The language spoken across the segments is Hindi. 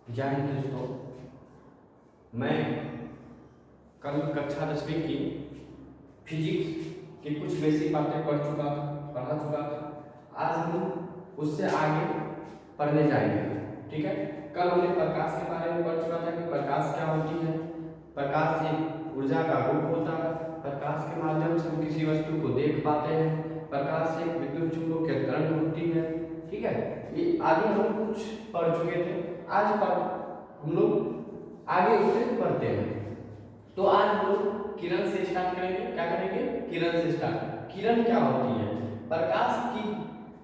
जय हिंद दोस्तों। मैं कल कक्षा 10वीं की फिजिक्स की कुछ बेसिक बातें पढ़ा चुका था। आज हम उससे आगे पढ़ने जाएंगे। ठीक है। कल हमने प्रकाश के बारे में पढ़ चुका था कि प्रकाश क्या होती है। प्रकाश एक ऊर्जा का रूप होता है। प्रकाश के माध्यम से हम किसी वस्तु को देख पाते हैं। प्रकाश एक विद्युत चुंबकीय तरंग होती है। ठीक है। ये आगे हम कुछ पढ़ चुके थे। आज हम लोग आगे उससे पढ़ते हैं। तो आज हम लोग किरण से स्टार्ट करेंगे। क्या करेंगे? किरण से स्टार्ट। किरण क्या होती है? प्रकाश की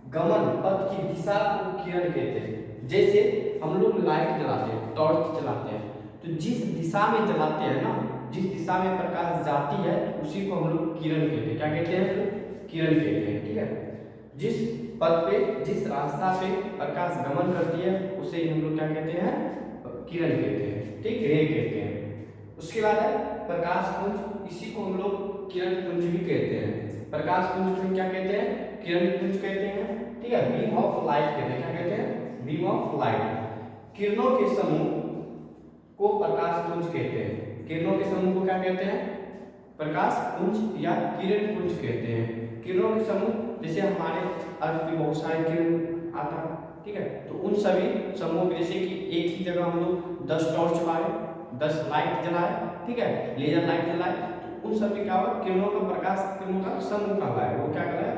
गमन पथ की दिशा को किरण कहते हैं। जैसे हम लोग लाइट जलाते हैं, टॉर्च जलाते हैं, तो जिस दिशा में जलाते हैं ना, जिस दिशा में प्रकाश जाती है उसी को हम लोग किरण कहते हैं। क्या कहते हैं? किरण कहते हैं। ठीक है। जिस पथ पे, जिस रास्ता पे प्रकाश गमन करती है उसे हम लोग क्या कहते हैं? किरण कहते हैं। ठीक, रे कहते हैं। उसके बाद है प्रकाश पुंज। इसी को हम लोग किरण पुंज भी कहते हैं। प्रकाश पुंज को क्या कहते हैं? किरण पुंज कहते हैं। ठीक है। बीम ऑफ लाइट कहते हैं। क्या कहते हैं? Beam of light. किरणों के समूह को प्रकाश पुंज कहते हैं। किरणों के समूह को क्या कहते हैं? प्रकाश पुंज या किरण पुंज कहते हैं। किरणों के समूह जैसे हमारे अर्थ पे बहुत सारे किरण आता है। ठीक है। तो उन सभी समूह जैसे कि एक ही जगह हम लोग 10 टॉर्च मारे, 10 लाइट जलाए, ठीक है, लेजर लाइट जलाए, तो उन सभी क्या हुआ? किरणों का प्रकाश किरणों का समूह कहलाएगा। वो क्या कहलाएगा?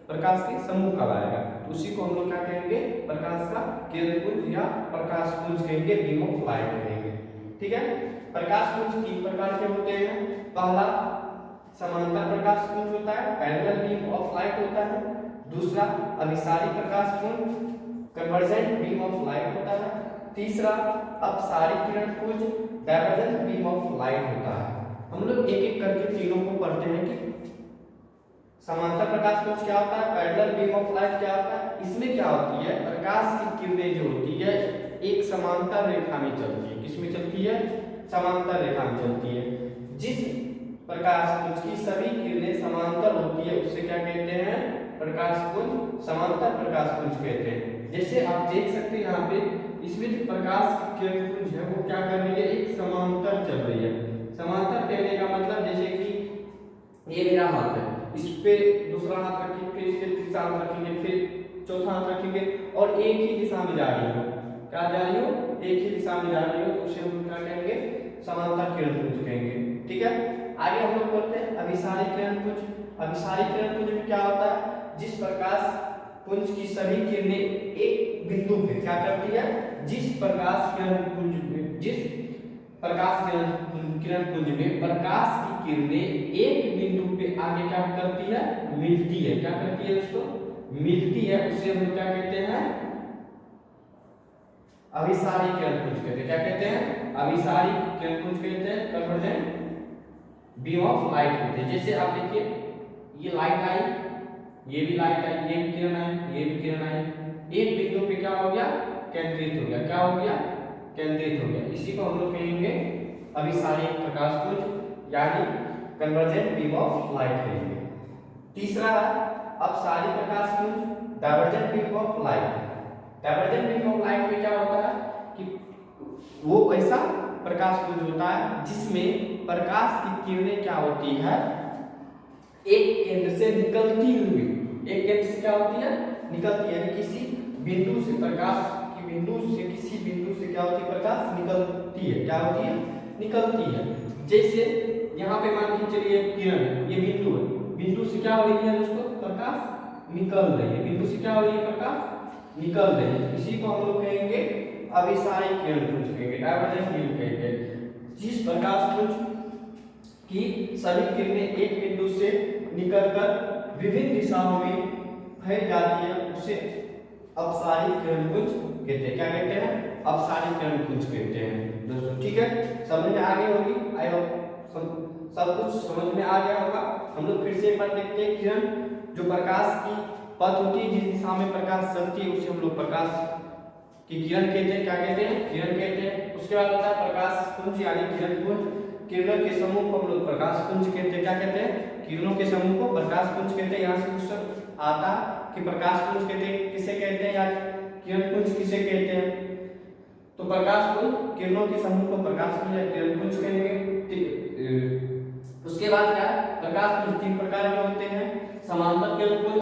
प्रकाश के समूह कहलाएगा। तो उसी को हम लोग क्या कहेंगे? प्रकाश का किरण पुंज या प्रकाश पुंज कहेंगे, बीम ऑफ लाइट कहेंगे। ठीक है। प्रकाश पुंज 3 प्रकार के होते हैं। पहला समांतर प्रकाश पुंज होता है, पैरेलल बीम ऑफ लाइट होता है। दूसरा अभिसारी प्रकाश पुंज, कन्वर्जेंट बीम ऑफ लाइट होता है। तीसरा अपसारी किरण पुंज, डायवर्जेंट बीम ऑफ लाइट होता है। हम लोग एक एक करके तीनों को पढ़ते हैं कि समांतर प्रकाश पुंज क्या होता है, पैरेलल बीम ऑफ लाइट क्या होता है। इसमें क्या होती है? प्रकाश की किरणें जो होती है एक समांतर रेखा में चलती है। किसमें चलती है? समांतर रेखा में चलती है। जिस प्रकाश पुंज की सभी किरणें समांतर होती है उसे क्या कहते हैं? प्रकाश पुंज, समांतर प्रकाश पुंज कहते हैं। जैसे आप देख सकते हैं यहाँ पे, इसमें जो प्रकाश की किरण पुंज है वो क्या कर रही है? एक समांतर चल रही है। समांतर कहने का मतलब जैसे कि ये मेरा हाथ है, इस पे दूसरा हाथ रखेंगे, फिर इस पे तीसरा हाथ रखेंगे, फिर चौथा हाथ रखेंगे और एक ही दिशा में जा रही हो। क्या जा रही हो? एक ही दिशा में जा रही हो, तो उसे हम क्या कहेंगे? समांतर किरण पुंज कहेंगे। ठीक है। आगे हम लोग बोलते हैं अभिसारी किरण पुंज। अभिसारी किरण पुंज में क्या होता है? जिस प्रकाश पुंज की सभी किरणें एक बिंदु पे क्या करती है? जिस प्रकाश किरण पुंज में, जिस प्रकाश किरण पुंज में प्रकाश की किरणें एक बिंदु पे आगे क्या करती है? मिलती है। क्या करती है? उसको मिलती है, उसे हम लोग क्या कहते हैं? अभिसारी किरण पुंज कहते हैं। क्या कहते हैं? अभिसारी किरण पुंज कहते हैं, कन्वर्जेंट बीम ऑफ लाइट कहते हैं। जैसे आप देखिए, ये लाइट आई, ये भी लाइट आई, ये भी किरण आई, ये भी किरण आई, एक बिंदु पे क्या हो गया? केंद्रित हो गया। क्या हो गया? केंद्रित हो गया। इसी को हम लोग कहेंगे अभिसारी प्रकाश पुंज यानी कन्वर्जेंट बीम ऑफ लाइट कहेंगे। तीसरा है अपसारी प्रकाश पुंज, divergent beam of light. Divergent beam of light में क्या होता है कि वो ऐसा प्रकाश पुंज होता है जिसमें प्रकाश की किरणें क्या होती है? एक केंद्र से निकलती हुई, एक केंद्र से क्या होती है? निकलती है, यानी किसी बिंदु से प्रकाश की बिंदु से, किसी बिंदु से क्या होती है? प्रकाश निकलती है। क्या होती है? निकलती है। जैसे यहाँ पे मान के चलिए किरण, ये बिंदु है, बिंदु से क्या हो रही है दोस्तों? प्रकाश निकल रही है। बिंदु से क्या हो रही है? प्रकाश निकल रही है। इसी को हम लोग कहेंगे अभिसारी किरण पुंज कहेंगे, डायवर्जेंट बीम कहेंगे। जिस प्रकाश पुंज की सभी किरणें एक बिंदु से निकलकर विभिन्न दिशाओं में फैल जाती है उसे अपसारी किरण पुंज कहते हैं। क्या कहते हैं? अपसारी किरण पुंज कहते हैं दोस्तों। ठीक है। समझ में आ गई होगी, आई होप सब कुछ समझ में आ गया होगा। हम लोग फिर से एक बार देखते हैं। किरण जो प्रकाश की पथ होती है, जिस दिशा में प्रकाश चलती है उसे हम लोग प्रकाश की किरण कहते हैं। क्या कहते हैं? किरण कहते हैं। उसके बाद होता है प्रकाश पुंज यानी किरण पुंज। किरणों के समूह को हम लोग प्रकाश पुंज कहते हैं। क्या कहते हैं? किरणों के समूह को प्रकाश पुंज कहते हैं। यहाँ से क्वेश्चन आता कि प्रकाश पुंज कहते हैं किसे कहते हैं या किरण पुंज किसे कहते हैं? तो प्रकाश पुंज, किरणों के समूह को प्रकाश पुंज या किरण पुंज कहेंगे। उसके बाद क्या है, प्रकाश पुंज तीन प्रकार के होते हैं, समांतर किरण पुंज,